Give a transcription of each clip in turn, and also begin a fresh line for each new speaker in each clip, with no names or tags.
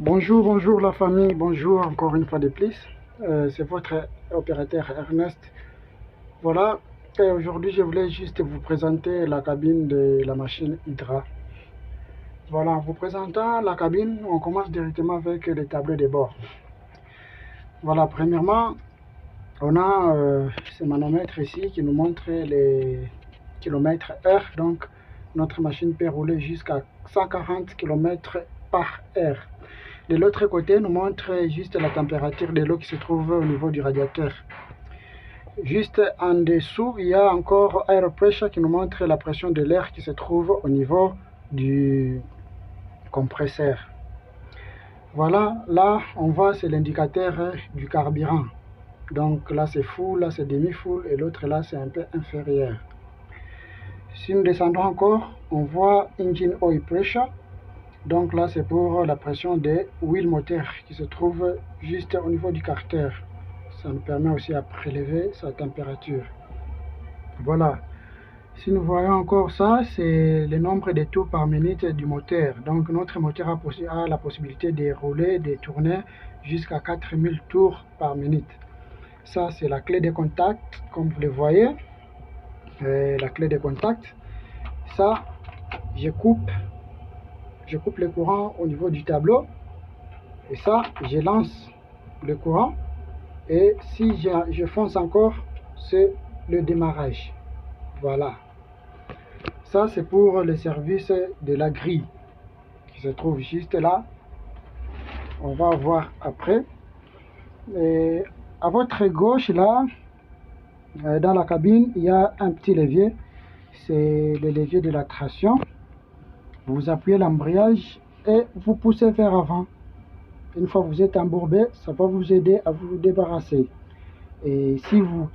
Bonjour, bonjour la famille, bonjour encore une fois de plus. C'est votre opérateur Ernest. Voilà, et aujourd'hui je voulais juste vous présenter la cabine de la machine Hydra. Voilà, en vous présentant la cabine, on commence directement avec les tableaux de bord. Voilà, premièrement, on a ce manomètre ici qui nous montre les kilomètres heure. Donc, notre machine peut rouler jusqu'à 140 km par heure. De l'autre côté, nous montre juste la température de l'eau qui se trouve au niveau du radiateur. Juste en dessous, il y a encore Air Pressure qui nous montre la pression de l'air qui se trouve au niveau du compresseur. Voilà, là, on voit, c'est l'indicateur du carburant. Donc là, c'est full, là, c'est demi-full, et l'autre, là, c'est un peu inférieur. Si nous descendons encore, on voit Engine Oil Pressure. Donc là, c'est pour la pression des huiles moteurs qui se trouve juste au niveau du carter. Ça nous permet aussi à prélever sa température. Voilà. Si nous voyons encore ça, c'est le nombre de tours par minute du moteur. Donc notre moteur a la possibilité de rouler, de tourner jusqu'à 4000 tours par minute. Ça, c'est la clé de contact, comme vous le voyez. La clé de contact. Ça, je coupe le courant au niveau du tableau. Et ça, je lance le courant. Et si je fonce encore, c'est le démarrage. Voilà. Ça, c'est pour le service de la grille qui se trouve juste là. On va voir après. Et à votre gauche, là, dans la cabine, il y a un petit levier. C'est le levier de la traction. Vous appuyez l'embrayage et vous poussez vers avant. Une fois que vous êtes embourbé, ça va vous aider à vous débarrasser. Et si vous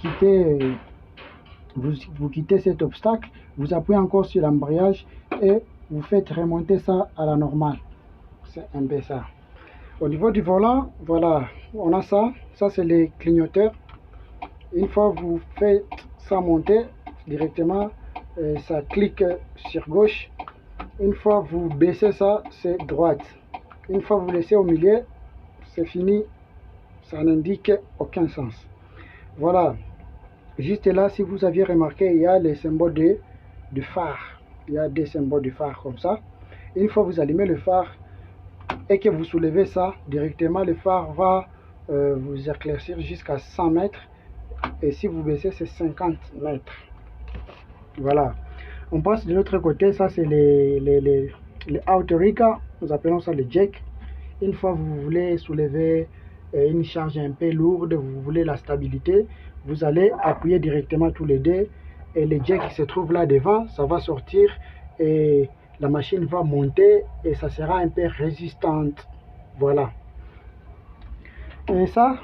quittez cet obstacle, vous appuyez encore sur l'embrayage et vous faites remonter ça à la normale. C'est un peu ça. Au niveau du volant, voilà, on a ça. Ça, c'est les clignoteurs. Une fois que vous faites ça monter, directement, ça clique sur gauche. Une fois que vous baissez ça, c'est droite. Une fois que vous laissez au milieu, c'est fini. Ça n'indique aucun sens. Voilà. Juste là, si vous aviez remarqué, il y a les symboles de phare. Il y a des symboles de phare comme ça. Une fois que vous allumez le phare et que vous soulevez ça, directement le phare va vous éclaircir jusqu'à 100 mètres. Et si vous baissez, c'est 50 mètres. Voilà. On passe de l'autre côté, ça c'est les outrigger, nous appelons ça les jacks. Une fois que vous voulez soulever une charge un peu lourde, vous voulez la stabilité, vous allez appuyer directement tous les deux et les jacks qui se trouvent là devant, ça va sortir et la machine va monter et ça sera un peu résistante. Voilà. Et ça,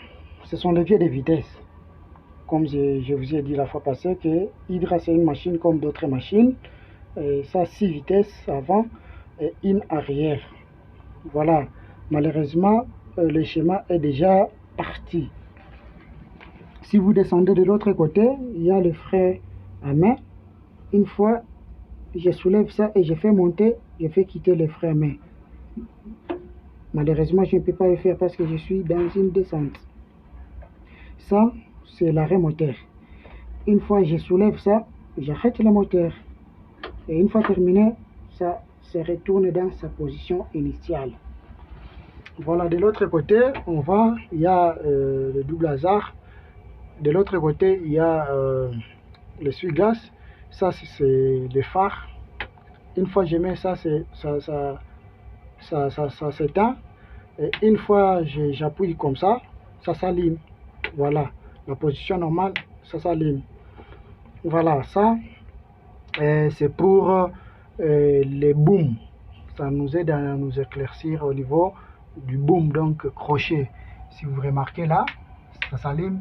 ce sont les leviers de vitesse. Comme je vous ai dit la fois passée que Hydra c'est une machine comme d'autres machines. Et ça 6 vitesses avant et une arrière. Voilà. Malheureusement, le schéma est déjà parti. Si vous descendez de l'autre côté, il y a le frein à main. Une fois, je soulève ça et je fais monter, je fais quitter le frein à main. Malheureusement, je ne peux pas le faire parce que je suis dans une descente. Ça, c'est l'arrêt moteur. Une fois je soulève ça, j'arrête le moteur. Et une fois terminé, ça se retourne dans sa position initiale. Voilà, de l'autre côté, il y a le double hasard. De l'autre côté, il y a le essuie-glace. Ça, c'est le phare. Une fois que je mets ça, ça s'éteint. Et une fois j'appuie comme ça s'allume. Voilà, la position normale, ça s'allume. Voilà, ça, c'est pour les booms. Ça nous aide à nous éclaircir au niveau du boom, donc crochet. Si vous remarquez là, ça s'allume,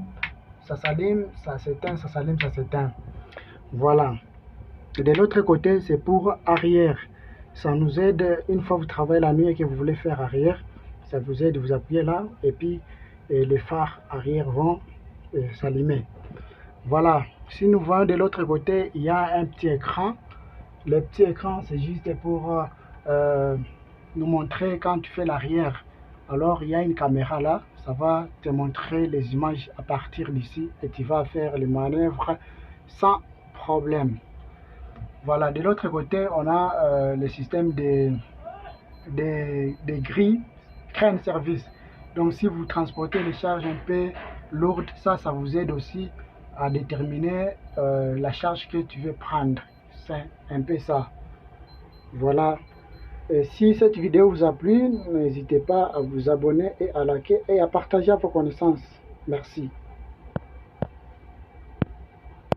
ça s'éteint, ça s'allume, ça s'éteint. Voilà. Et de l'autre côté, c'est pour arrière. Ça nous aide, une fois que vous travaillez la nuit et que vous voulez faire arrière, ça vous aide, vous appuyez là, et puis les phares arrière vont s'allumer. Voilà. Si nous voyons de l'autre côté, il y a un petit écran. Le petit écran, c'est juste pour nous montrer quand tu fais l'arrière. Alors il y a une caméra là, ça va te montrer les images à partir d'ici et tu vas faire les manœuvres sans problème. Voilà, de l'autre côté, on a le système des grilles crane service. Donc si vous transportez les charges un peu lourdes, ça vous aide aussi à déterminer la charge que tu veux prendre. C'est un peu ça. Voilà. Et si cette vidéo vous a plu, n'hésitez pas à vous abonner et à liker et à partager à vos connaissances. Merci.